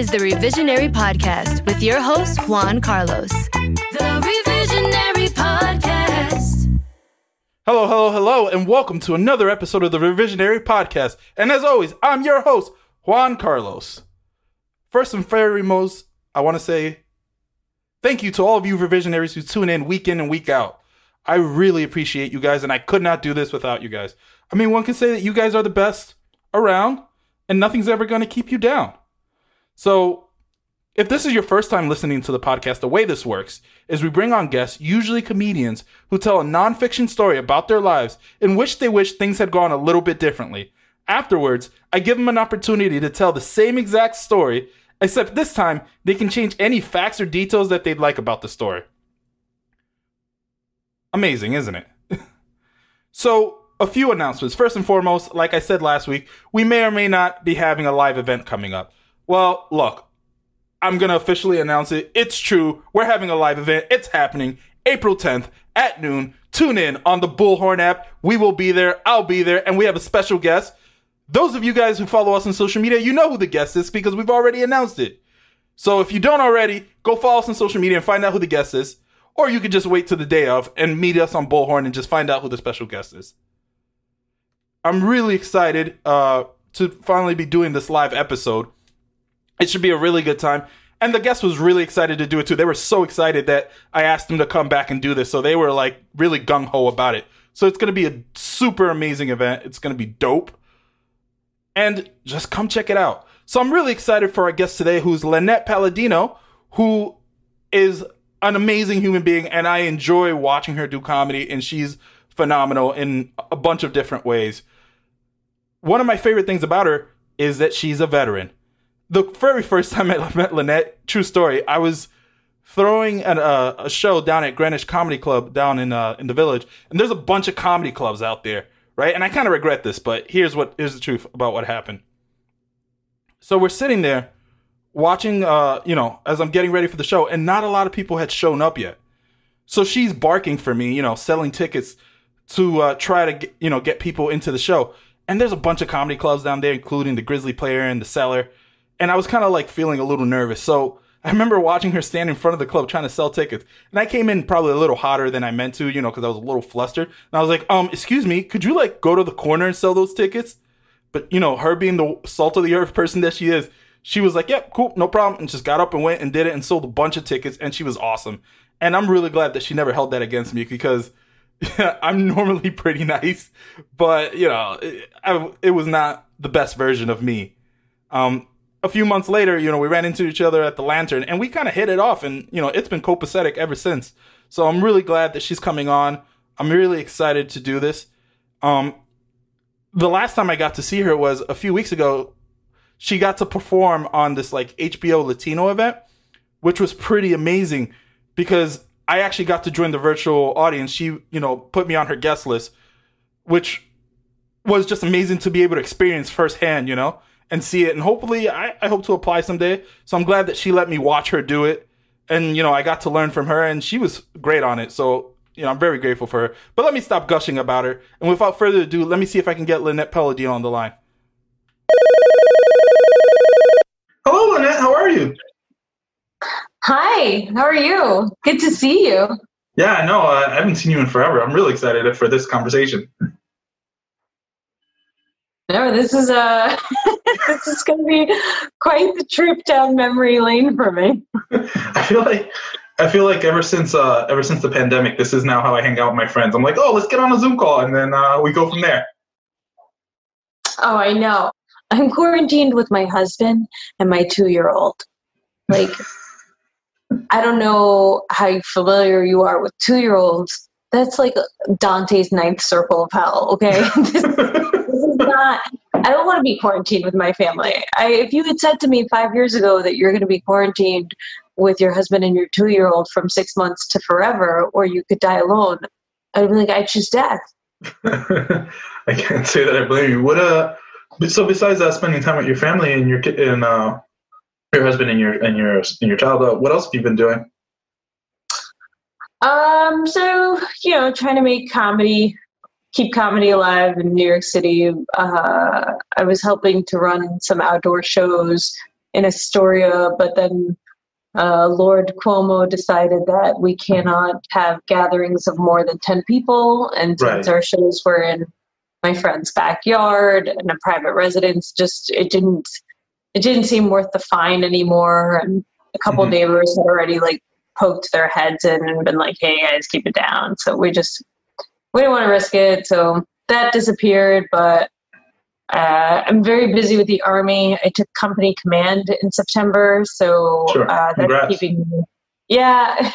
is the Revisionary Podcast with your host, Juan Carlos. The Revisionary Podcast. Hello, and welcome to another episode of the Revisionary Podcast. And as always, I'm your host, Juan Carlos. First and foremost, I want to say thank you to all of you revisionaries who tune in and week out. I really appreciate you guys, and I could not do this without you guys. I mean, one can say that you guys are the best around, and nothing's ever going to keep you down. So, if this is your first time listening to the podcast, the way this works is we bring on guests, usually comedians, who tell a nonfiction story about their lives in which they wish things had gone a little bit differently. Afterwards, I give them an opportunity to tell the same exact story, except this time, they can change any facts or details that they'd like about the story. Amazing, isn't it? So, a few announcements. First and foremost, like I said last week, we may or may not be having a live event coming up. Well, look, I'm going to officially announce it. It's true. We're having a live event. It's happening April 10th at noon. Tune in on the Bullhorn app. We will be there. I'll be there. And we have a special guest. Those of you guys who follow us on social media, you know who the guest is because we've already announced it. So if you don't already, go follow us on social media and find out who the guest is. Or you could just wait till the day of and meet us on Bullhorn and just find out who the special guest is. I'm really excited to finally be doing this live episode. It should be a really good time. And the guest was really excited to do it too. They were so excited that I asked them to come back and do this. So they were like really gung-ho about it. So it's going to be a super amazing event. It's going to be dope. And just come check it out. So I'm really excited for our guest today, who's Linette Paladino, who is an amazing human being, and I enjoy watching her do comedy, and she's phenomenal in a bunch of different ways. One of my favorite things about her is that she's a veteran. The very first time I met Linette, true story, I was throwing a show down at Greenwich Comedy Club down in the Village, and there's a bunch of comedy clubs out there, right? And I kind of regret this, but here's the truth about what happened. So we're sitting there watching, as I'm getting ready for the show, and not a lot of people had shown up yet. So she's barking for me, selling tickets to try to get people into the show. And there's a bunch of comedy clubs down there, including the Grizzly Player and the Cellar. And I was kind of like feeling a little nervous. So I remember watching her stand in front of the club trying to sell tickets. And I came in probably a little hotter than I meant to, because I was a little flustered. And I was like, excuse me, could you go to the corner and sell those tickets? But, her being the salt of the earth person that she is, she was like, yep, cool, no problem. And just got up and went and did it and sold a bunch of tickets. And she was awesome. And I'm really glad that she never held that against me because I'm normally pretty nice. But, it was not the best version of me. A few months later, we ran into each other at the Lantern and we kind of hit it off. And, it's been copacetic ever since. So I'm really glad that she's coming on. I'm really excited to do this. The last time I got to see her was a few weeks ago. She got to perform on this HBO Latino event, which was pretty amazing because I actually got to join the virtual audience. She, put me on her guest list, which was just amazing to be able to experience firsthand, and see it. And hopefully I hope to apply someday. So I'm glad that she let me watch her do it. And, I got to learn from her and she was great on it. So, I'm very grateful for her. But let me stop gushing about her. And without further ado, let me see if I can get Linette Paladino on the line. Hello, Linette. How are you? Hi. How are you? Good to see you. Yeah, I know. I haven't seen you in forever. I'm really excited for this conversation. No, this is this is going to be quite the trip down memory lane for me. I feel like ever since the pandemic, this is now how I hang out with my friends. I'm like, oh, let's get on a Zoom call, and then we go from there. Oh, I know. I'm quarantined with my husband and my 2-year-old. I don't know how familiar you are with 2-year-olds. That's like Dante's ninth circle of hell, okay? This is not, I don't want to be quarantined with my family. If you had said to me 5 years ago that you're going to be quarantined with your husband and your 2-year-old from 6 months to forever, or you could die alone, I'd be like, I choose death. I can't say that I blame you. So besides spending time with your family and your kid and your husband and your child, what else have you been doing? So, trying to make comedy, keep comedy alive in New York City. I was helping to run some outdoor shows in Astoria, but then Lord Cuomo decided that we cannot have gatherings of more than 10 people. And since our shows were in my friend's backyard and a private residence, it didn't seem worth the fine anymore. And a couple neighbors had already like poked their heads in and been like, hey guys, keep it down. So we didn't want to risk it. So that disappeared, but I'm very busy with the Army. I took company command in September, so that's keeping me. Yeah,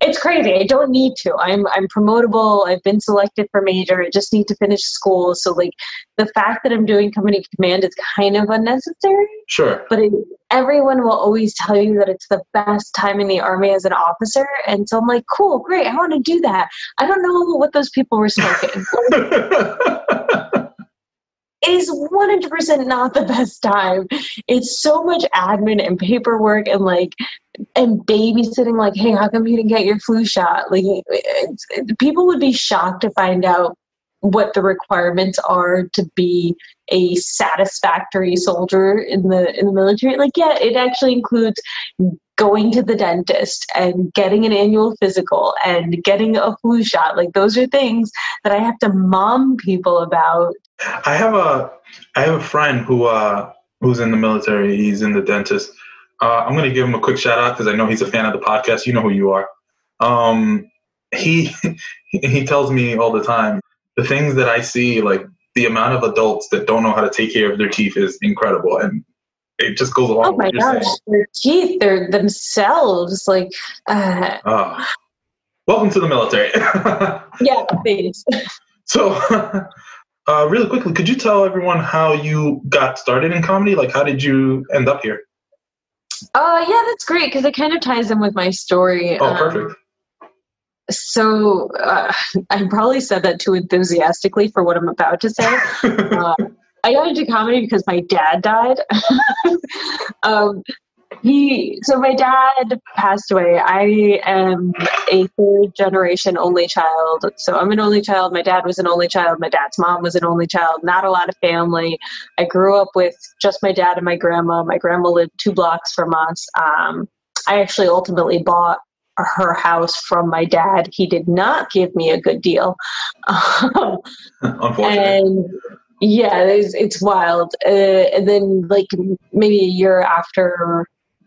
it's crazy. I don't need to. I'm promotable. I've been selected for major. I just need to finish school. So like the fact that I'm doing company command is kind of unnecessary. Sure. But everyone will always tell you that it's the best time in the Army as an officer. And so I'm like, cool, great. I want to do that. I don't know what those people were smoking. It is 100% not the best time. It's so much admin and paperwork and babysitting. Like, hey, how come you didn't get your flu shot? Like, people would be shocked to find out what the requirements are to be a satisfactory soldier in the military. Like, yeah, it actually includes going to the dentist and getting an annual physical and getting a flu shot. Like, those are things that I have to mom people about. I have a friend who's in the military. He's in the dentist. I'm going to give him a quick shout out because I know he's a fan of the podcast. You know who you are. He tells me all the time, the things that I see, like the amount of adults that don't know how to take care of their teeth is incredible. And it just goes along with what you're saying. Their teeth, they're themselves like. Welcome to the military. Yeah, thanks. So, really quickly, could you tell everyone how you got started in comedy? Like, how did you end up here? Yeah, that's great because it kind of ties in with my story. Oh, perfect. So I probably said that too enthusiastically for what I'm about to say. I got into comedy because my dad died. So my dad passed away. I am a third generation only child. So I'm an only child. My dad was an only child. My dad's mom was an only child. Not a lot of family. I grew up with just my dad and my grandma. My grandma lived 2 blocks from us. I actually ultimately bought her house from my dad. He did not give me a good deal. Unfortunately. And yeah, it's wild. And then like maybe a year after,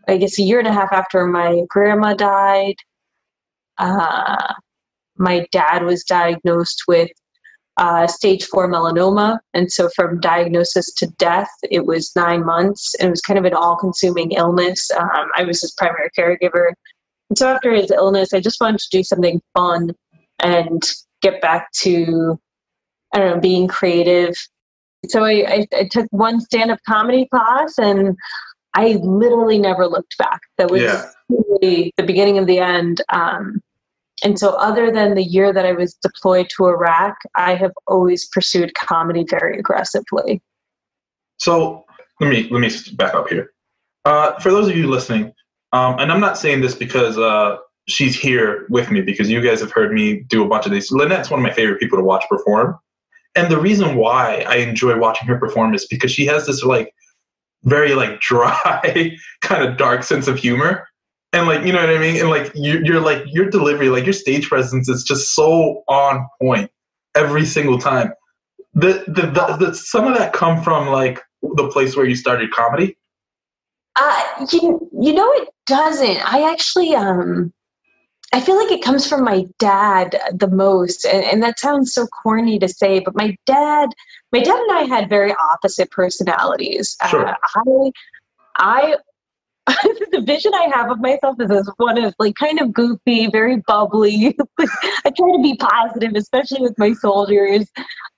I guess a year and a half after my grandma died, my dad was diagnosed with stage 4 melanoma. And so from diagnosis to death, it was 9 months. And it was kind of an all-consuming illness. I was his primary caregiver. And so after his illness, I just wanted to do something fun and get back to, I don't know, being creative. So I took one stand-up comedy class and I literally never looked back. That was really the beginning of the end. And so other than the year that I was deployed to Iraq, I have always pursued comedy very aggressively. So let me back up here. For those of you listening, and I'm not saying this because she's here with me, because you guys have heard me do a bunch of these. Linette's one of my favorite people to watch perform. And the reason why I enjoy watching her perform is because she has this like very like dry kind of dark sense of humor. And like, you know what I mean? And like you're like your delivery, like your stage presence is just so on point every single time. The some of that come from like the place where you started comedy? You know, it doesn't. I actually, I feel like it comes from my dad the most. And that sounds so corny to say, but my dad and I had very opposite personalities. Sure. The vision I have of myself is as one of like kind of goofy, very bubbly. I try to be positive, especially with my soldiers.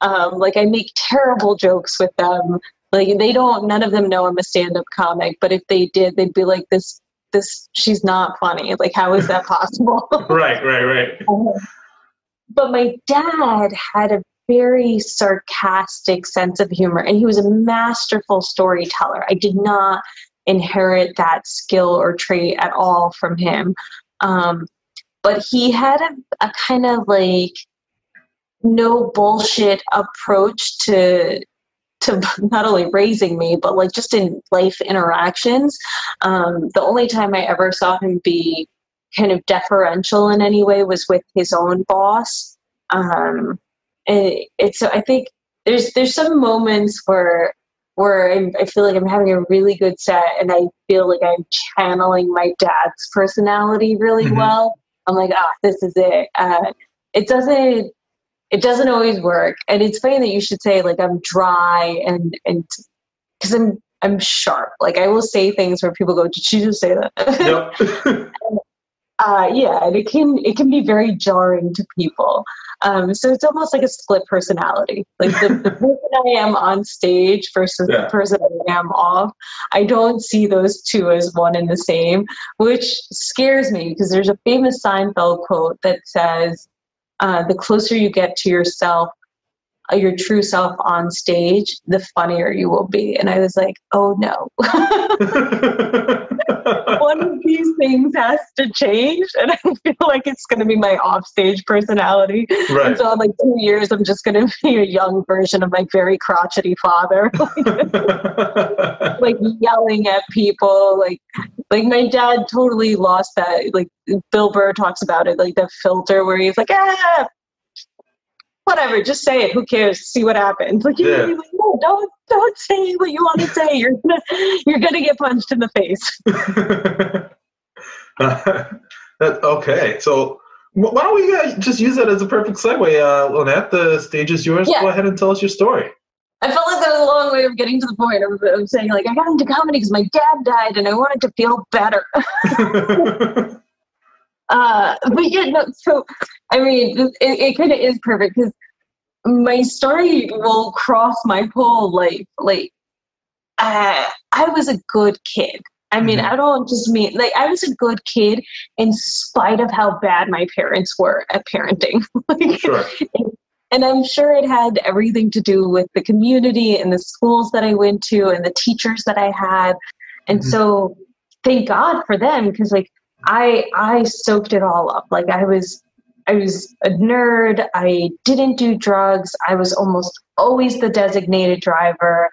Like I make terrible jokes with them. Like none of them know I'm a stand-up comic, but if they did, they'd be like, this, she's not funny. Like, how is that possible? Right. But my dad had a very sarcastic sense of humor, and he was a masterful storyteller. I did not inherit that skill or trait at all from him. But he had a kind of like no bullshit approach to to not only raising me, but like just in life interactions. The only time I ever saw him be kind of deferential in any way was with his own boss. I think there's some moments where I feel like I'm having a really good set, and I feel like I'm channeling my dad's personality really well. I'm like, this is it. It doesn't always work, and it's funny that you should say like I'm dry and because I'm sharp. Like I will say things where people go, "Did she just say that?" Yep. Yeah, and it can be very jarring to people. So it's almost like a split personality. Like the person I am on stage versus the person I am off. I don't see those two as one and the same, which scares me because there's a famous Seinfeld quote that says, the closer you get to yourself, your true self on stage, the funnier you will be. And I was like, oh no. One of these things has to change, and I feel like it's going to be my offstage personality. Right. And so in like 2 years, I'm just going to be a young version of my very crotchety father, like yelling at people. Like my dad totally lost that. Like Bill Burr talks about it, like the filter where he's like, whatever, just say it. Who cares? See what happens. Like, like no, don't say what you want to say. You're gonna get punched in the face. Okay, so why don't we just use that as a perfect segue? Linette, the stage is yours. Yeah. Go ahead and tell us your story. I felt like that was a long way of getting to the point. I'm saying like I got into comedy because my dad died and I wanted to feel better. But yeah, no, so, I mean, it kind of is perfect because my story will cross my whole life. Like, I was a good kid. I mean, I don't just mean, like, I was a good kid in spite of how bad my parents were at parenting. Sure. And I'm sure it had everything to do with the community and the schools that I went to and the teachers that I had. And so thank God for them because, like, I soaked it all up. Like I was a nerd. I didn't do drugs. I was almost always the designated driver.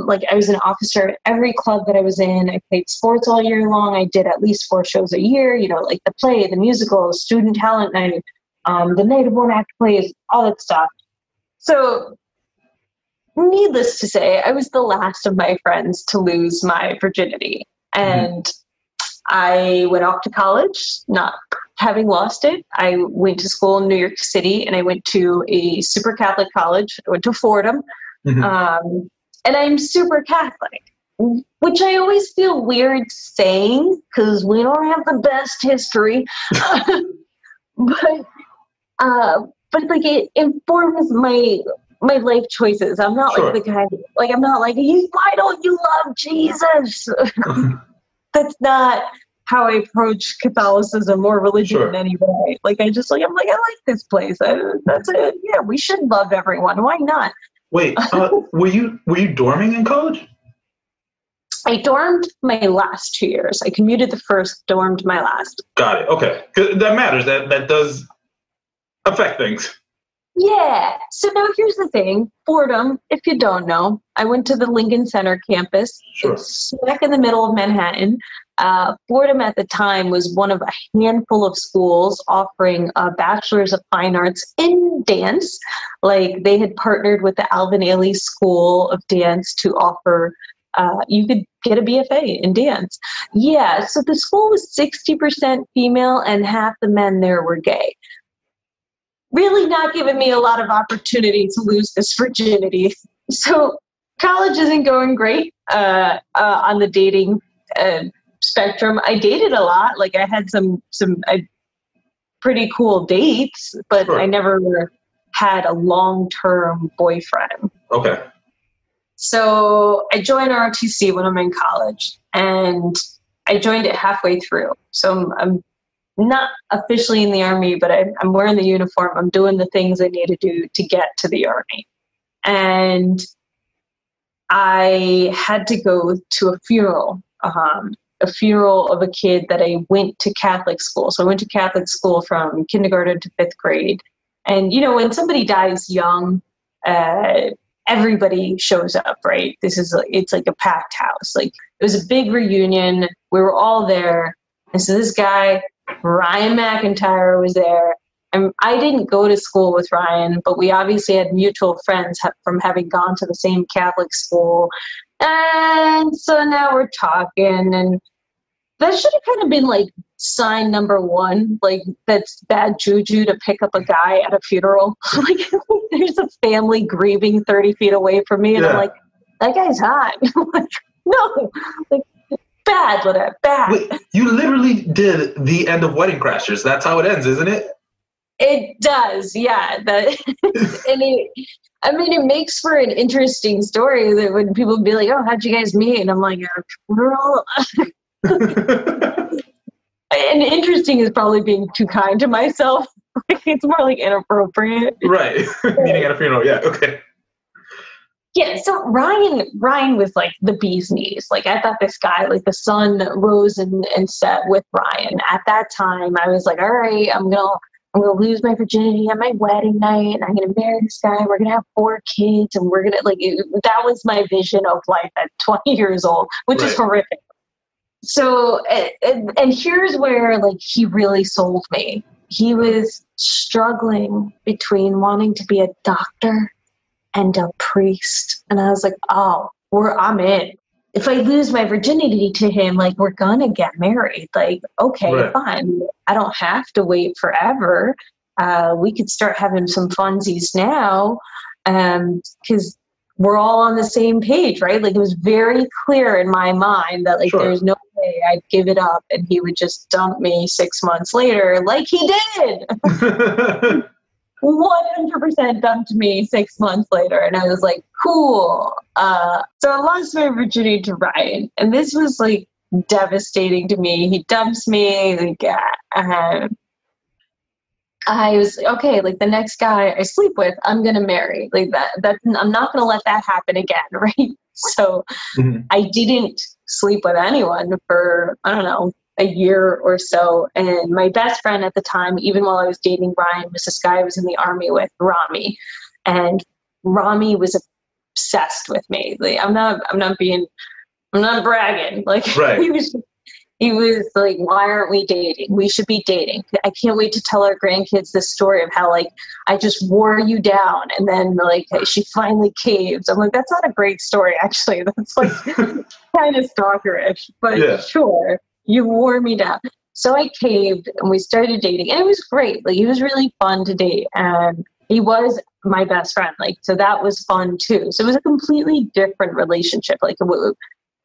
Like I was an officer at every club that I was in. I played sports all year long. I did at least 4 shows a year, you know, like the play, the musical, student talent night, the night of one act plays, all that stuff. So needless to say, I was the last of my friends to lose my virginity. And I went off to college, not having lost it. I went to school in New York City, and I went to a super Catholic college. I went to Fordham, and I'm super Catholic, which I always feel weird saying because we don't have the best history. But like it informs my life choices. I'm not like the kind of, like I'm not like, why don't you love Jesus? That's not how I approach Catholicism or religion in any way. Like I'm like, I like this place. That's it. Yeah, we should love everyone. Why not? Wait, were you dorming in college? I dormed my last 2 years. I commuted the first, dormed my last. Got it. Okay, that matters. That does affect things. Yeah. So now here's the thing. Fordham, if you don't know, I went to the Lincoln Center campus. It's smack in the middle of Manhattan. Fordham at the time was one of a handful of schools offering a Bachelor's of Fine Arts in dance. Like they had partnered with the Alvin Ailey School of Dance to offer, you could get a BFA in dance. Yeah. So the school was 60% female and half the men there were gay. Really not giving me a lot of opportunity to lose this virginity. So college isn't going great on the dating spectrum. I dated a lot. Like I had some pretty cool dates, but I never had a long-term boyfriend. Okay. So I joined ROTC when I'm in college, and I joined it halfway through. So I'm not officially in the Army, but I'm wearing the uniform. I'm doing the things I need to do to get to the Army. And I had to go to a funeral of a kid that I went to Catholic school. So I went to Catholic school from kindergarten to 5th grade. And, you know, when somebody dies young, and everybody shows up, right? It's like a packed house. Like it was a big reunion. We were all there. And so this guy, Ryan McIntyre, was there. And I didn't go to school with Ryan, but we obviously had mutual friends from having gone to the same Catholic school. And so now we're talking, and that should have kind of been like sign number one, like that's bad juju to pick up a guy at a funeral. Like there's a family grieving 30 feet away from me, and I'm like, that guy's hot. Like, no, like bad, Linette, bad. Wait, you literally did the end of Wedding Crashers. That's how it ends, isn't it? It does, yeah. And it makes for an interesting story that when people be like, "Oh, how'd you guys meet?" And I'm like, "We're all." And interesting is probably being too kind to myself. It's more like inappropriate. Right. Meeting at a funeral. Yeah. Okay. Yeah. So Ryan was like the bee's knees. Like I thought this guy, like the sun rose and set with Ryan. At that time, I was like, all right, I'm gonna lose my virginity at my wedding night, and I'm gonna marry this guy. We're gonna have 4 kids, and we're gonna that was my vision of life at 20 years old, which is horrific. So, and here's where like he really sold me. He was struggling between wanting to be a doctor and a priest, and I was like, oh, I'm in. If I lose my virginity to him, like we're gonna get married. Like, okay, fine. I don't have to wait forever. We could start having some funsies now, because we're all on the same page, right? Like it was very clear in my mind that like there's no way I'd give it up and he would just dump me 6 months later, like he did. 100% dumped me 6 months later, and I was like, cool. So I lost my virginity to Ryan, and this was like devastating to me. He dumps me, like, I was okay. Like the next guy I sleep with, I'm gonna marry. Like that I'm not gonna let that happen again, right? So I didn't sleep with anyone for I don't know, a year or so. And my best friend at the time, even while I was dating Ryan, was this guy I was in the army with, Rami. And Rami was obsessed with me. Like, I'm not bragging. Like he was like, why aren't we dating? We should be dating. I can't wait to tell our grandkids this story of how like I just wore you down and then like she finally caves. I'm like, that's not a great story actually. That's like kind of stalkerish, but sure. You wore me down. So I caved and we started dating, and it was great. Like, he was really fun to date, and he was my best friend. Like, so that was fun too. So it was a completely different relationship. Like,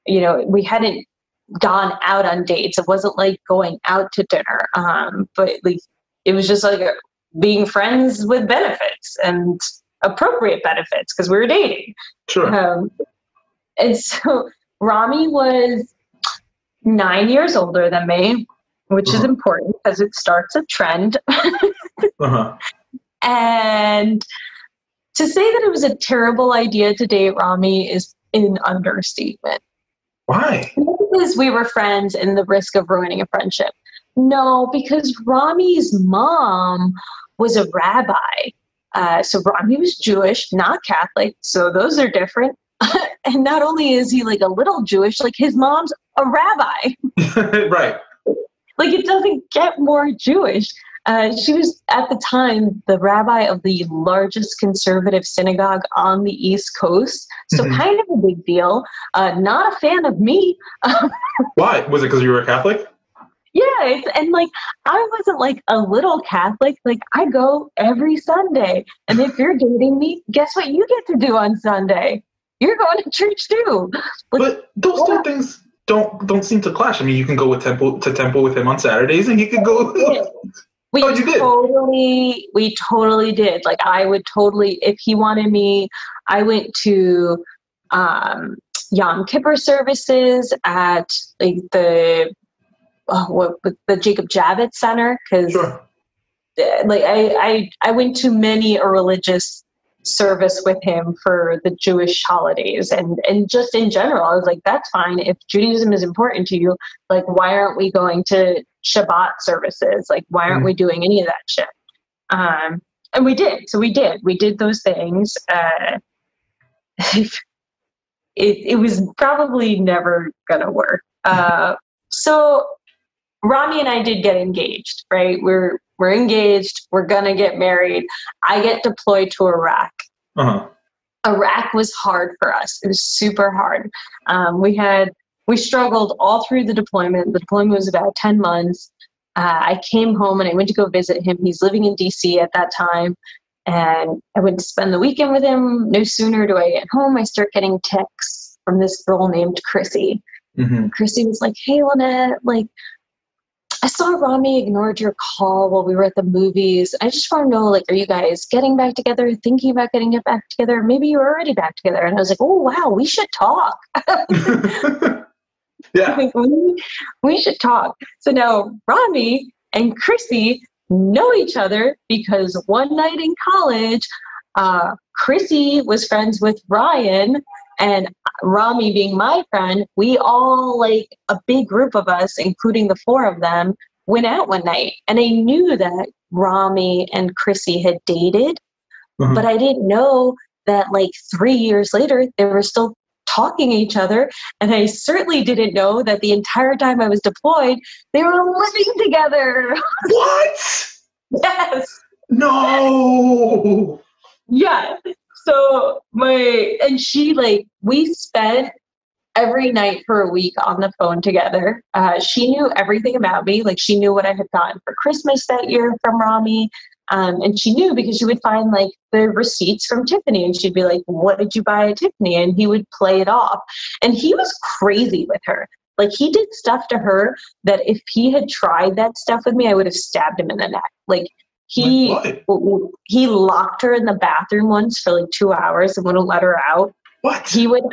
you know, we hadn't gone out on dates. It wasn't like going out to dinner. But like, it was just like being friends with benefits and appropriate benefits because we were dating. Sure. And so Rami was 9 years older than me, which is important because it starts a trend. And to say that it was a terrible idea to date Rami is an understatement. Why? Not because we were friends and the risk of ruining a friendship. No, because Rami's mom was a rabbi. So Rami was Jewish, not Catholic. So those are different. And not only is he like a little Jewish, like his mom's a rabbi. Right. Like it doesn't get more Jewish. She was at the time the rabbi of the largest conservative synagogue on the East Coast. So kind of a big deal. Not a fan of me. Why? Was it because you were a Catholic? Yeah. And like, I wasn't like a little Catholic. Like I go every Sunday. And if you're dating me, guess what you get to do on Sunday? You're going to church too. Like, but those two things don't seem to clash. I mean, you can go to temple with him on Saturdays, and you could go. We totally did. Like I would totally, if he wanted me, I went to Yom Kippur services at like the Jacob Javits Center because like I went to many a religious service with him for the Jewish holidays and just in general. I was like, that's fine. If Judaism is important to you, like, why aren't we going to Shabbat services? Like, why aren't we doing any of that shit? And we did. So we did those things. it was probably never gonna work. So Rami and I did get engaged, right? We're engaged. We're gonna get married. I get deployed to Iraq. Uh-huh. Iraq was hard for us. It was super hard. We struggled all through the deployment. The deployment was about 10 months. I came home and I went to go visit him. He's living in DC at that time. And I went to spend the weekend with him. No sooner do I get home, I start getting texts from this girl named Chrissy. Mm-hmm. Chrissy was like, "Hey, Linette, like, I saw Rami ignored your call while we were at the movies. I just want to know, like, are you guys getting back together, thinking about getting it back together? Maybe you're already back together." And I was like, "Oh, wow, we should talk." Yeah. Like, we should talk. So now Rami and Chrissy know each other because one night in college, Chrissy was friends with Ryan, and Rami being my friend, we all, like a big group of us, including the four of them, went out one night. And I knew that Rami and Chrissy had dated, but I didn't know that like 3 years later, they were still talking to each other. And I certainly didn't know that the entire time I was deployed, they were living together. What? Yes. No. Yeah. So she, like, we spent every night for a week on the phone together. She knew everything about me. Like, she knew what I had gotten for Christmas that year from Rami. And she knew because she would find like the receipts from Tiffany and she'd be like, "What did you buy at Tiffany?" And he would play it off. And he was crazy with her. Like, he did stuff to her that if he had tried that stuff with me, I would have stabbed him in the neck. Like, he locked her in the bathroom once for like 2 hours and wouldn't let her out. What? He would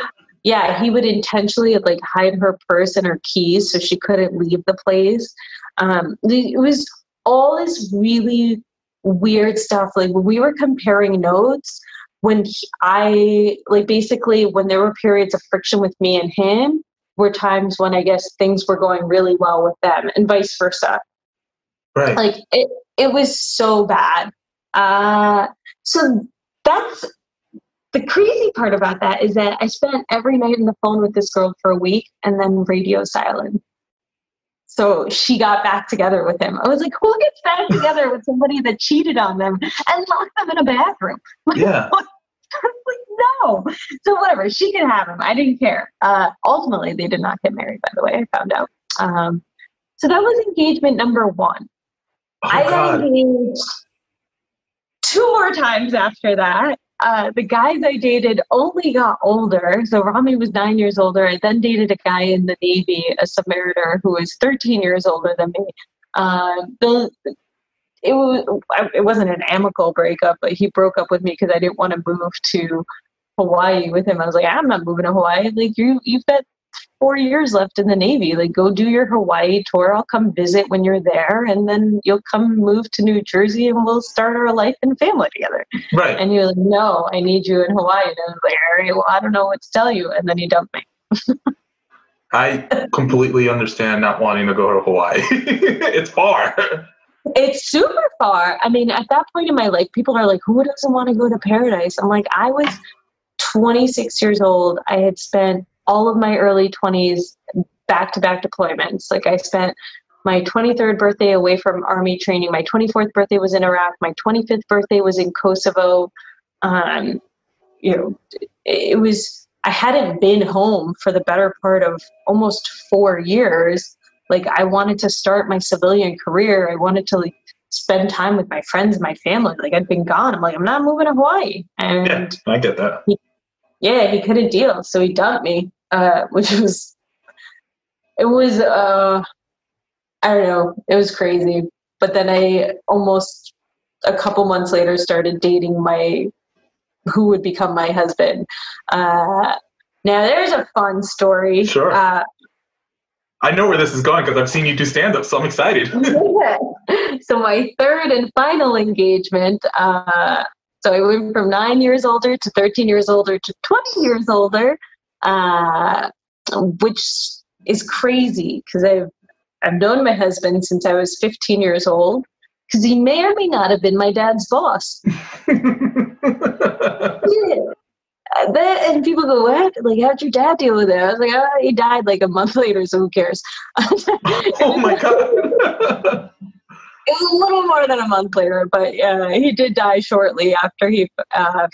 intentionally like hide her purse and her keys so she couldn't leave the place. It was all this really weird stuff. Like, when we were comparing notes, when basically when there were periods of friction with me and him, were times when I guess things were going really well with them, and vice versa. Right. Like, it was so bad. So that's the crazy part about that, is that I spent every night on the phone with this girl for a week and then radio silent. So she got back together with him. I was like, who gets back together with somebody that cheated on them and locked them in a bathroom? Yeah. Like, no. So whatever, she can have him. I didn't care. Ultimately, they did not get married, by the way, I found out. So that was engagement number one. I got engaged 2 more times after that. The guys I dated only got older. So Rami was 9 years older. I then dated a guy in the Navy, a submariner, who was 13 years older than me. It wasn't an amicable breakup, but he broke up with me because I didn't want to move to Hawaii with him. I was like, I'm not moving to Hawaii. Like, you've got 4 years left in the Navy. Like, go do your Hawaii tour. I'll come visit when you're there, and then you'll come move to New Jersey, and we'll start our life and family together. Right. And you're like, no, I need you in Hawaii. And I was like, all right, well, I don't know what to tell you. And then he dumped me. I completely understand not wanting to go to Hawaii. It's far. It's super far. I mean, at that point in my life, people are like, who doesn't want to go to paradise? I'm like, I was 26 years old. I had spent all of my early 20s back-to-back deployments. Like, I spent my 23rd birthday away from Army training. My 24th birthday was in Iraq. My 25th birthday was in Kosovo. I hadn't been home for the better part of almost 4 years. Like, I wanted to start my civilian career. I wanted to, like, spend time with my friends, my family. Like, I'd been gone. I'm like, I'm not moving to Hawaii. And yeah, I get that. he couldn't deal. So he dumped me, I don't know. It was crazy. But then I almost a couple months later started dating who would become my husband. Now there's a fun story. Sure. I know where this is going because I've seen you do stand-up, so I'm excited. Yeah. So my third and final engagement, so I went from 9 years older to 13 years older to 20 years older, which is crazy because I've known my husband since I was 15 years old, because he may or may not have been my dad's boss. Yeah. And people go, what? Like, how'd your dad deal with it? I was like, oh, he died like a month later, so who cares? Oh my God. It was a little more than a month later, but he did die shortly after he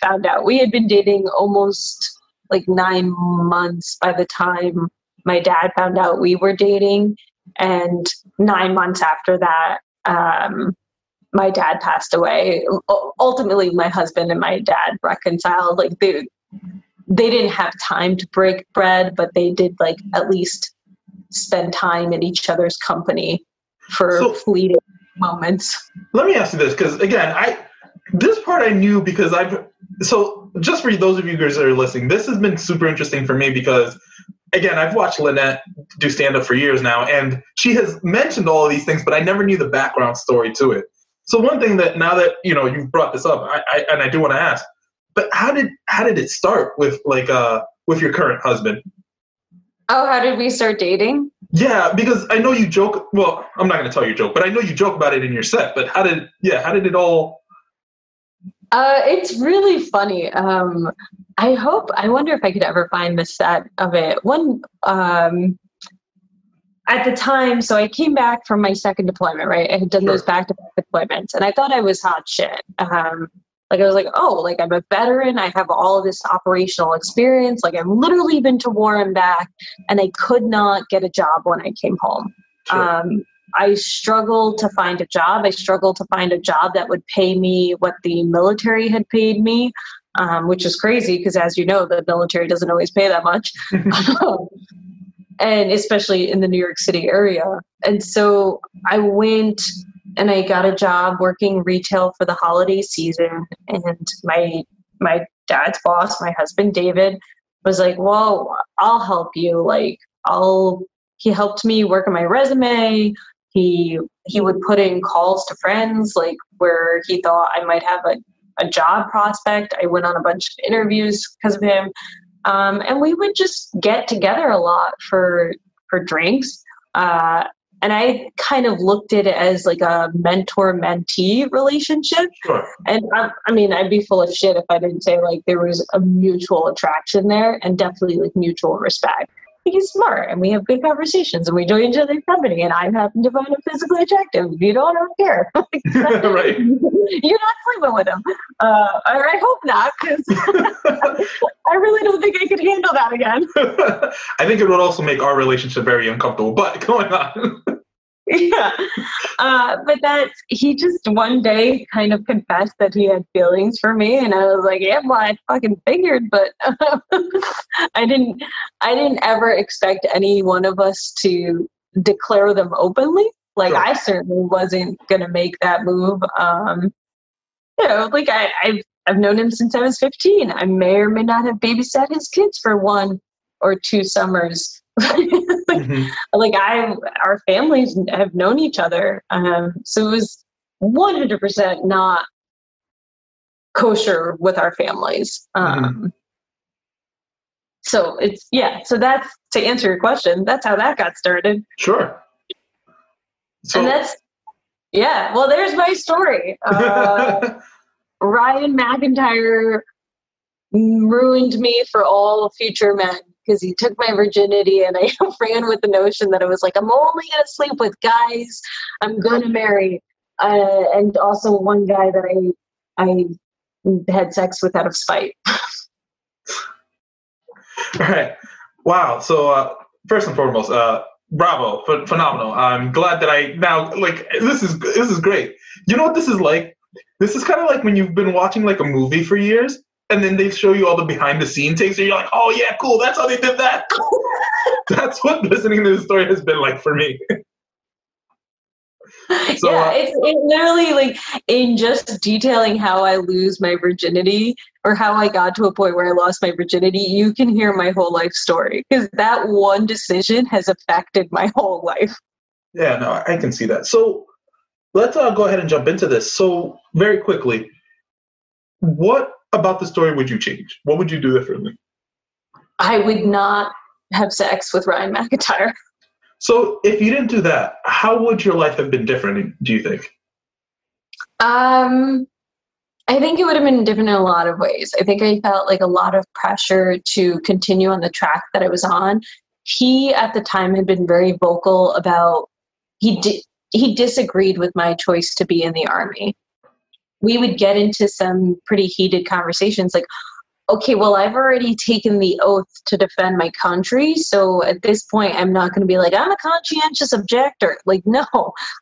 found out. We had been dating almost like 9 months by the time my dad found out we were dating. And 9 months after that, my dad passed away. Ultimately, my husband and my dad reconciled. Like they didn't have time to break bread, but they did like at least spend time in each other's company for fleeting moments. Let me ask you this, because again, this part I knew because so just for those of you guys that are listening, this has been super interesting for me because again, I've watched Linette do stand-up for years now, and she has mentioned all of these things, but I never knew the background story to it. So one thing that now that you've brought this up, I do want to ask, but how did it start with with your current husband? Oh, how did we start dating? Yeah, because I know you joke. Well, I'm not going to tell you a joke, but I know you joke about it in your set. But how did it all? It's really funny. I wonder if I could ever find the set of it. At the time, so I came back from my second deployment, right? I had done those back-to-back deployments, and I thought I was hot shit. Like I was like, oh, like I'm a veteran. I have all of this operational experience. Like I've literally been to war and back, and I could not get a job when I came home. Sure. I struggled to find a job. I struggled to find a job that would pay me what the military had paid me, which is crazy because, as you know, the military doesn't always pay that much, and especially in the New York City area. And so I went and I got a job working retail for the holiday season. And my dad's boss, my husband, David, was like, well, I'll help you. Like, he helped me work on my resume. He would put in calls to friends, like where he thought I might have a job prospect. I went on a bunch of interviews because of him. And we would just get together a lot for drinks. And I kind of looked at it as like a mentor-mentee relationship. Sure. And I mean, I'd be full of shit if I didn't say like there was a mutual attraction there and definitely like mutual respect. He's smart and we have good conversations and we enjoy each other's company and I happen to find him physically attractive. You don't care. Right. You're not sleeping with him. Or I hope not, because I really don't think I could handle that again. I think it would also make our relationship very uncomfortable, but going on. Yeah. But he just one day kind of confessed that he had feelings for me. And I was like, yeah, well, I fucking figured, but I didn't ever expect any one of us to declare them openly. Like sure. I certainly wasn't going to make that move. Like I've known him since I was 15. I may or may not have babysat his kids for 1 or 2 summers. Like our families have known each other. So it was 100% not kosher with our families. So so that's, to answer your question, that's how that got started. Sure. So, and well, there's my story. Ryan McIntyre ruined me for all future men because he took my virginity, and I ran with the notion that it was like, I'm only going to sleep with guys I'm going to marry. And also one guy that I had sex with out of spite. All right. Wow. So first and foremost, bravo, phenomenal. I'm glad that I now this is great. You know what this is like? This is kind of like when you've been watching like a movie for years, and then they show you all the behind the scene takes, and you're like, oh yeah, cool. That's how they did that. That's what listening to this story has been like for me. So, yeah, it's literally like in just detailing how I lose my virginity or how I got to a point where I lost my virginity, you can hear my whole life story because that one decision has affected my whole life. Yeah, no, I can see that. So let's go ahead and jump into this. So very quickly, what about the story would you change? What would you do differently? I would not have sex with Ryan McIntyre. So if you didn't do that, how would your life have been different, do you think? I I think it would have been different in a lot of ways. I think I felt like a lot of pressure to continue on the track that I was on. He, at the time, had been very vocal about, he disagreed with my choice to be in the Army. We would get into some pretty heated conversations like, okay, well, I've already taken the oath to defend my country. So at this point, I'm not going to be like, I'm a conscientious objector. Like, no,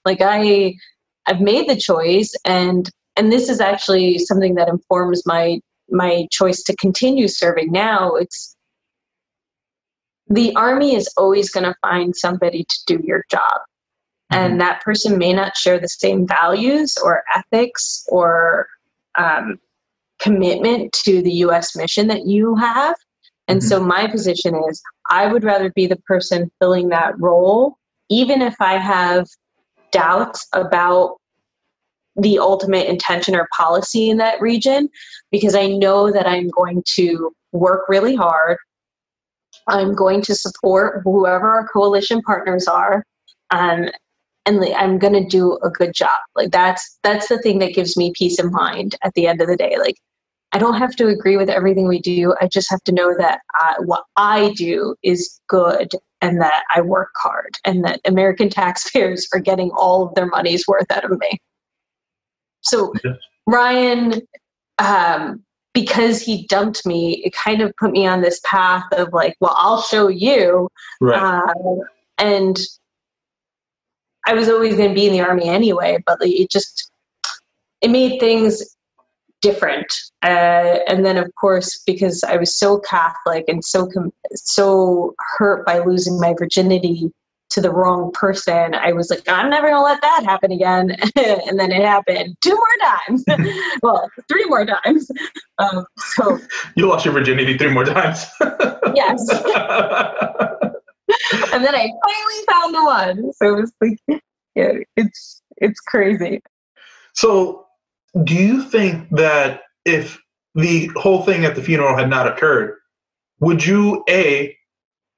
like I've made the choice. And this is actually something that informs my choice to continue serving now. It's the Army is always going to find somebody to do your job. And that person may not share the same values or ethics or commitment to the U.S. mission that you have. And so my position is I would rather be the person filling that role, even if I have doubts about the ultimate intention or policy in that region, because I know that I'm going to work really hard. I'm going to support whoever our coalition partners are. And I'm going to do a good job. Like that's the thing that gives me peace of mind at the end of the day. Like I don't have to agree with everything we do. I just have to know that what I do is good and that I work hard and that American taxpayers are getting all of their money's worth out of me. So Ryan, because he dumped me, it kind of put me on this path of like, well, I'll show you. Right. And I was always going to be in the Army anyway, but like, it made things different. And then of course, because I was so Catholic and so hurt by losing my virginity to the wrong person, I was like, I'm never going to let that happen again. And then it happened 2 more times. Well, 3 more times. So you lost your virginity 3 more times. Yes. And then I finally found the one. So it was like, yeah, it's crazy. So do you think that if the whole thing at the funeral had not occurred, would you A,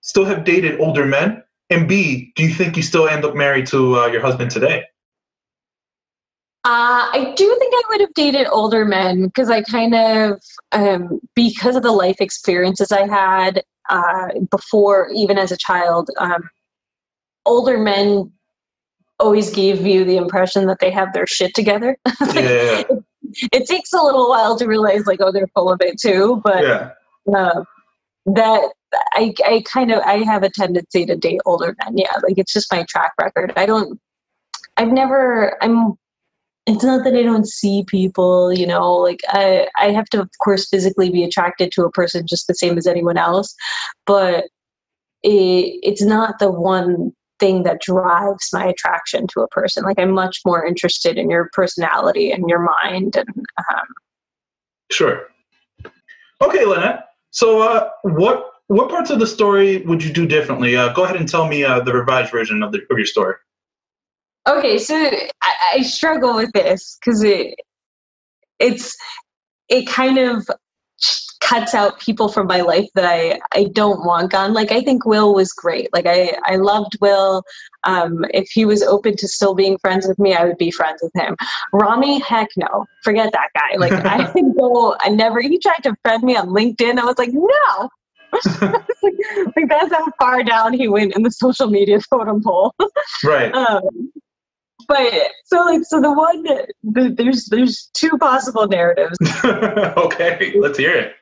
still have dated older men? And B, do you think you still end up married to your husband today? I do think I would have dated older men because I kind of, because of the life experiences I had before, even as a child, older men always gave you the impression that they have their shit together. Yeah. It takes a little while to realize, like, oh, they're full of it too. But that I have a tendency to date older men. Yeah, like it's just my track record. It's not that I don't see people, you know, like I have to, of course, physically be attracted to a person just the same as anyone else, but it's not the one thing that drives my attraction to a person. Like I'm much more interested in your personality and your mind. And Sure. Okay, Linette. So what parts of the story would you do differently? Go ahead and tell me the revised version of your story. Okay, so I struggle with this because it kind of cuts out people from my life that I don't want gone. Like I think Will was great. Like I loved Will. If he was open to still being friends with me, I would be friends with him. Rami, heck no. Forget that guy. Like he tried to friend me on LinkedIn. I was like, no. like that's how far down he went in the social media totem pole. Right. But there's 2 possible narratives. Okay, let's hear it.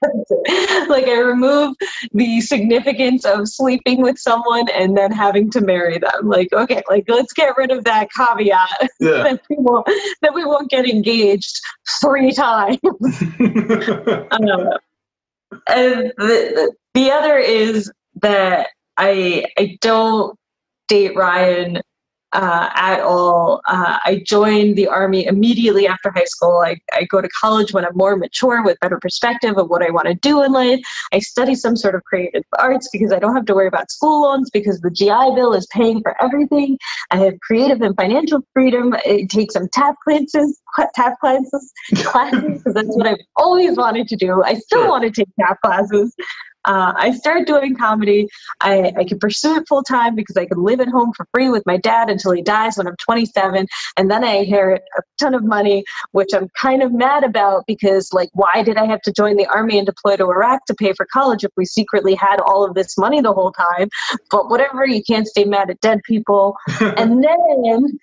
Like I remove the significance of sleeping with someone and then having to marry them. Like, okay, like let's get rid of that caveat that we won't get engaged 3 times. And the other is that I don't date Ryan at all. I joined the Army immediately after high school. I go to college when I'm more mature with better perspective of what I want to do in life. I study some sort of creative arts because I don't have to worry about school loans because the GI Bill is paying for everything. I have creative and financial freedom. I take some tap classes because that's what I've always wanted to do. I still want to take tap classes. I started doing comedy. I could pursue it full time because I could live at home for free with my dad until he dies when I'm 27. And then I inherit a ton of money, which I'm kind of mad about because, like, why did I have to join the army and deploy to Iraq to pay for college if we secretly had all of this money the whole time? But whatever, you can't stay mad at dead people. And then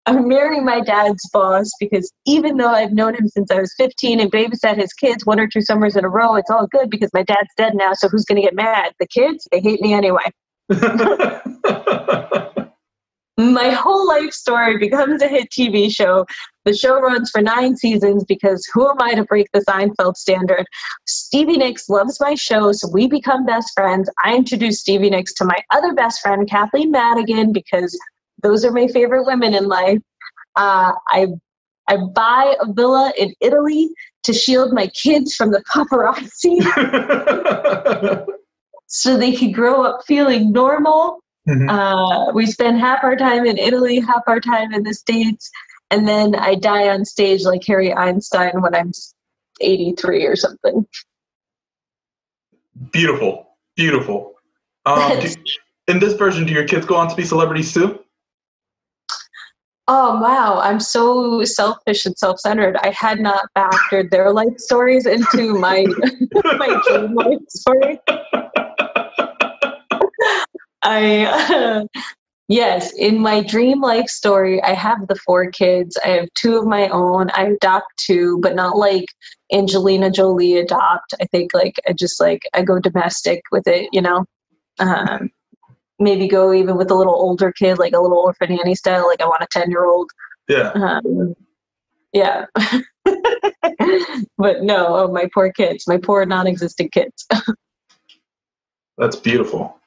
I'm marrying my dad's boss because even though I've known him since I was 15 and babysat his kids 1 or 2 summers in a row, it's all good because my dad's dead now, so who's going to get mad? The kids? They hate me anyway. My whole life story becomes a hit TV show. The show runs for 9 seasons because who am I to break the Seinfeld standard? Stevie Nicks loves my show, so we become best friends. I introduce Stevie Nicks to my other best friend, Kathleen Madigan, because those are my favorite women in life. I buy a villa in Italy to shield my kids from the paparazzi so they can grow up feeling normal. Mm-hmm. We spend half our time in Italy, half our time in the States, and then I die on stage like Harry Einstein when I'm 83 or something. Beautiful. In this version, do your kids go on to be celebrities too? Oh, wow. I'm so selfish and self-centered. I had not factored their life stories into my dream life story. Yes, in my dream life story, I have the 4 kids. I have 2 of my own. I adopt 2, but not like Angelina Jolie adopt. I think I go domestic with it, you know? Maybe go even with a little older kid, like a little orphan nanny style. Like I want a 10-year-old. Yeah. Yeah. But no, my poor kids, my poor non-existent kids. That's beautiful.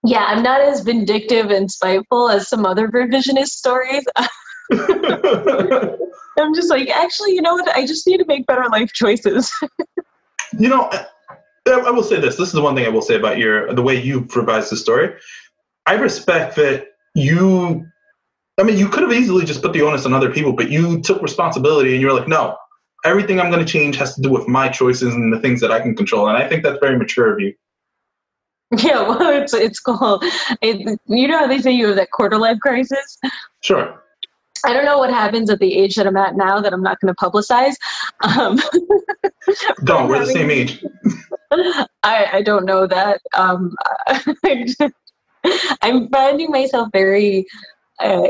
Yeah, I'm not as vindictive and spiteful as some other revisionist stories. I'm just like, actually, you know what? I just need to make better life choices. You know, I will say this. This is the one thing I will say about the way you revised the story. I respect that you could have easily just put the onus on other people, but you took responsibility and you were like, no, everything I'm going to change has to do with my choices and the things that I can control. And I think that's very mature of you. Yeah, well, it's called, you know how they say you have that quarter life crisis? Sure. I don't know what happens at the age that I'm at now that I'm not going to publicize. Don't, we're the same age. I don't know that. I'm finding myself very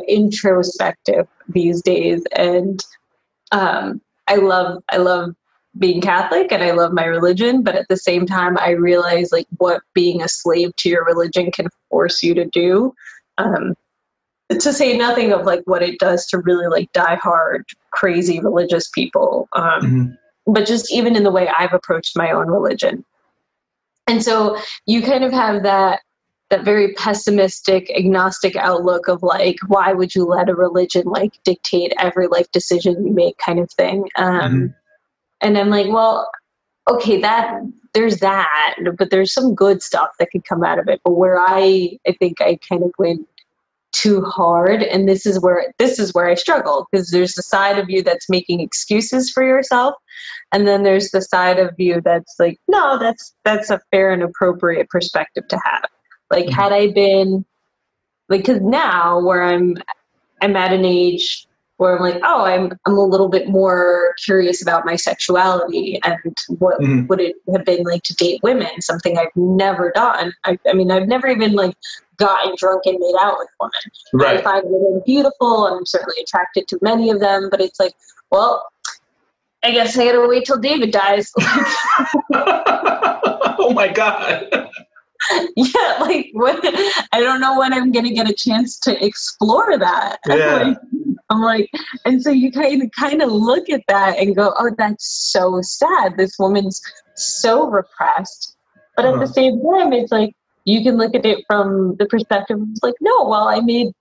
introspective these days, and I love being Catholic and I love my religion, but at the same time, I realize like what being a slave to your religion can force you to do. To say nothing of like what it does to really like diehard, crazy religious people. But just even in the way I've approached my own religion. And so you kind of have that very pessimistic, agnostic outlook of like, why would you let a religion like dictate every life decision you make kind of thing? And I'm like, well, okay, there's that, but there's some good stuff that could come out of it. But where I think I kind of went too hard, and this is where I struggle, because there's the side of you that's making excuses for yourself, and then there's the side of you that's like, no, that's a fair and appropriate perspective to have. Like, had I been like, because now where I'm at an age where I'm like, oh, I'm a little bit more curious about my sexuality and what would it have been like to date women, something I've never done. I mean, I've never even like gotten drunk and made out with women. Right. I find women beautiful, and I'm certainly attracted to many of them, but it's like, well, I guess I gotta wait till David dies. Oh my God. Yeah, like what? I don't know when I'm gonna get a chance to explore that. Yeah. I'm like, and so you kind of look at that and go, oh, that's so sad. This woman's so repressed. But at the same time, it's like, you can look at it from the perspective of like, no, well, I made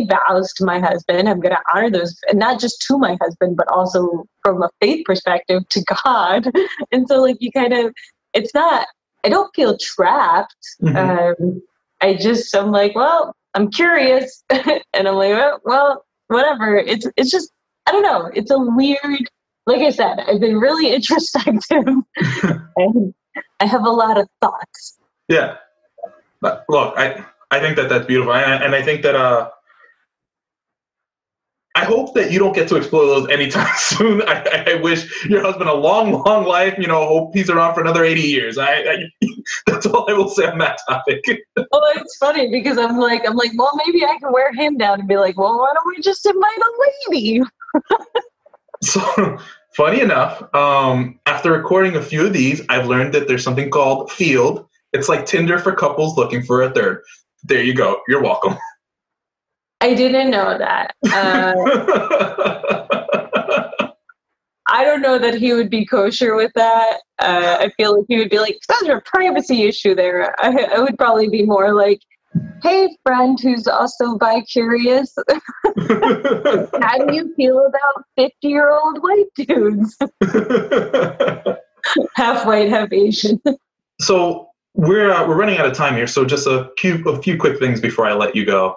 vows to my husband. I'm going to honor those, and not just to my husband, but also from a faith perspective to God. And so like, you kind of, it's not, I don't feel trapped. I'm like, well, I'm curious. And I'm like, well, whatever. It's just, I don't know. It's a weird, like I said, I've been really introspective. And I have a lot of thoughts. Yeah. But look, I think that's beautiful. And I think that I hope that you don't get to explore those anytime soon. I wish your husband a long, long life. Hope he's around for another 80 years. That's all I will say on that topic. Well, it's funny because I'm like, well, maybe I can wear him down and be like, well, why don't we just invite a lady? So, funny enough, after recording a few of these, I've learned that there's something called Field. It's like Tinder for couples looking for a third. There you go. You're welcome. I didn't know that. I don't know that he would be kosher with that. I feel like he would be like, there's a privacy issue there. I would probably be more like, hey, friend who's also bi-curious. How do you feel about 50-year-old white dudes? Half white, half Asian. So we're running out of time here. So just a few quick things before I let you go.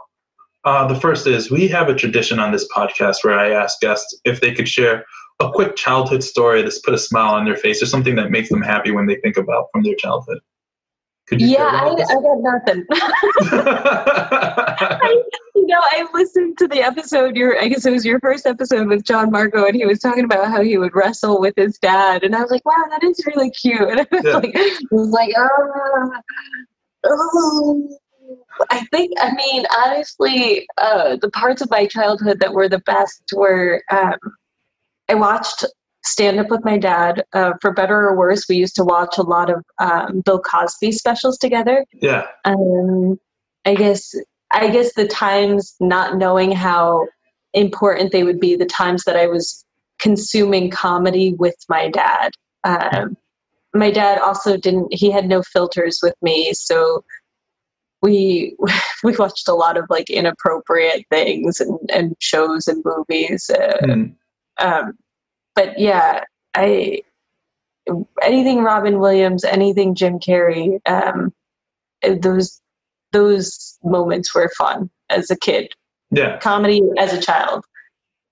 The first is we have a tradition on this podcast where I ask guests if they could share a quick childhood story that's put a smile on their face or something that makes them happy when they think about from their childhood. Could you share I got nothing. I listened to the episode, I guess it was your first episode with John Marco, and he was talking about how he would wrestle with his dad, and I was like, wow, that is really cute. And I was like, honestly, the parts of my childhood that were the best were I watched stand-up with my dad. For better or worse, we used to watch a lot of Bill Cosby specials together. Yeah. I guess the times not knowing how important they would be, the times that I was consuming comedy with my dad. My dad also he had no filters with me, so we watched a lot of like inappropriate things and shows and movies. But yeah, anything Robin Williams, anything Jim Carrey, those moments were fun as a kid. Yeah. Comedy as a child.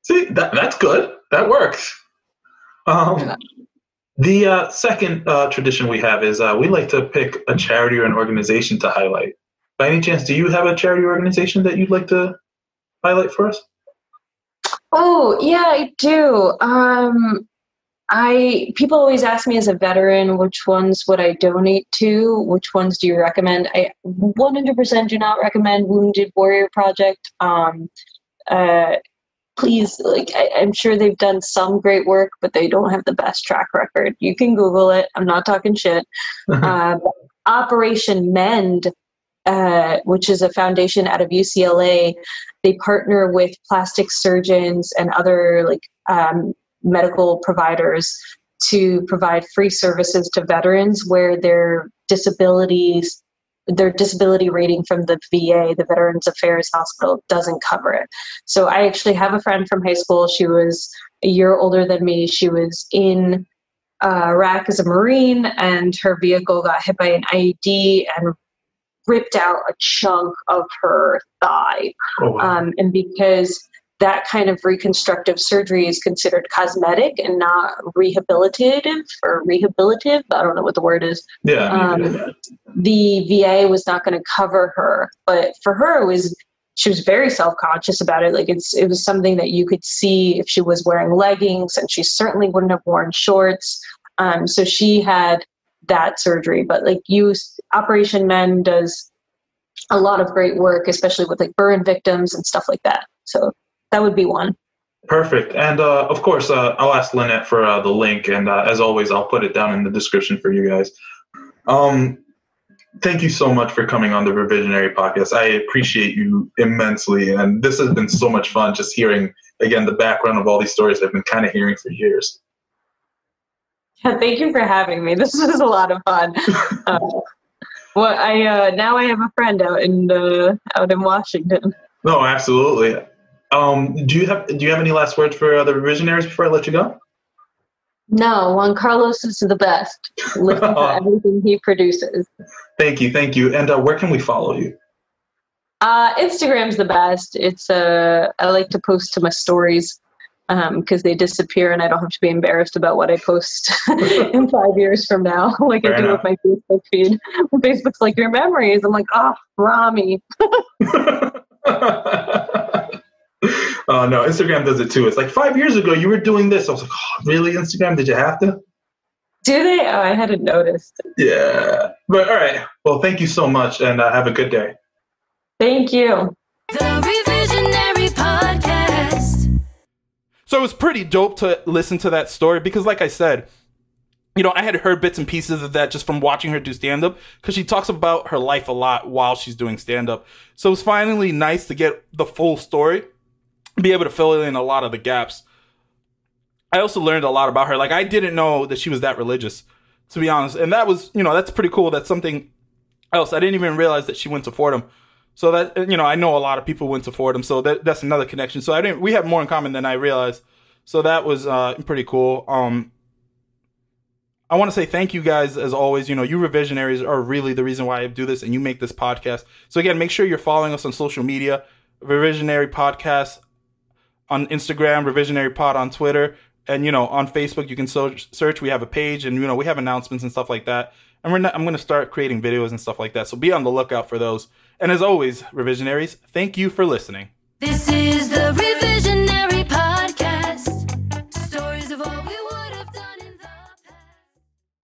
See, that's good. That works. The second tradition we have is we like to pick a charity or an organization to highlight. By any chance, do you have a charity organization that you'd like to highlight for us? Oh, yeah, I do. People always ask me as a veteran, which ones would I donate to? Which ones do you recommend? I 100% do not recommend Wounded Warrior Project. Please, I'm sure they've done some great work, but they don't have the best track record. You can Google it. I'm not talking shit. Operation Mend, which is a foundation out of UCLA, they partner with plastic surgeons and other medical providers to provide free services to veterans where their disability rating from the VA, the Veterans Affairs Hospital, doesn't cover it. So I actually have a friend from high school. She was a year older than me. She was in Iraq as a Marine, and her vehicle got hit by an IED and ripped out a chunk of her thigh. Oh, wow. And because that kind of reconstructive surgery is considered cosmetic and not rehabilitative. I don't know what the word is. Yeah. The VA was not going to cover her, but for her she was very self-conscious about it. It was something that you could see if she was wearing leggings, and she certainly wouldn't have worn shorts. So she had that surgery, but Operation Men does a lot of great work, especially with burn victims and stuff like that. So that would be one. Perfect. And of course, I'll ask Linette for the link. And as always, I'll put it down in the description for you guys. Thank you so much for coming on the Revisionary Podcast. I appreciate you immensely. And this has been so much fun just hearing, again, the background of all these stories I've been kind of hearing for years. Thank you for having me. This was a lot of fun. Now I have a friend out in Washington. No, absolutely. Do you have any last words for the Revisionaries before I let you go? No, Juan Carlos is the best. Listen to everything he produces. Thank you. And where can we follow you? Instagram's the best. It's I like to post to my stories. because they disappear and I don't have to be embarrassed about what I post in 5 years from now, like I do with my Facebook feed. When Facebook's like, your memories. I'm like, Rami. Oh, no, Instagram does it too. It's like 5 years ago, you were doing this. I was like, oh, really, Instagram? Did you have to? Do they? Oh, I hadn't noticed. Yeah. But all right. Well, thank you so much, and have a good day. Thank you. The Revisionary Podcast. So it was pretty dope to listen to that story because, like I said, you know, I had heard bits and pieces of that just from watching her do stand-up because she talks about her life a lot while she's doing stand-up. So it was finally nice to get the full story, be able to fill in a lot of the gaps. I also learned a lot about her. Like, I didn't know that she was that religious, to be honest. And that was, you know, that's pretty cool. That's something else. I didn't even realize that she went to Fordham. So that, you know, I know a lot of people went to Fordham. So that's another connection. So we have more in common than I realized. So that was pretty cool. I want to say thank you guys, as always. You know, you Revisionaries are really the reason why I do this and you make this podcast. So again, make sure you're following us on social media, Revisionary Podcast on Instagram, Revisionary Pod on Twitter. And, you know, on Facebook, you can search. We have a page and, you know, we have announcements and stuff like that. And I'm going to start creating videos and stuff like that. So be on the lookout for those. And as always, Revisionaries, thank you for listening. This is the Revision.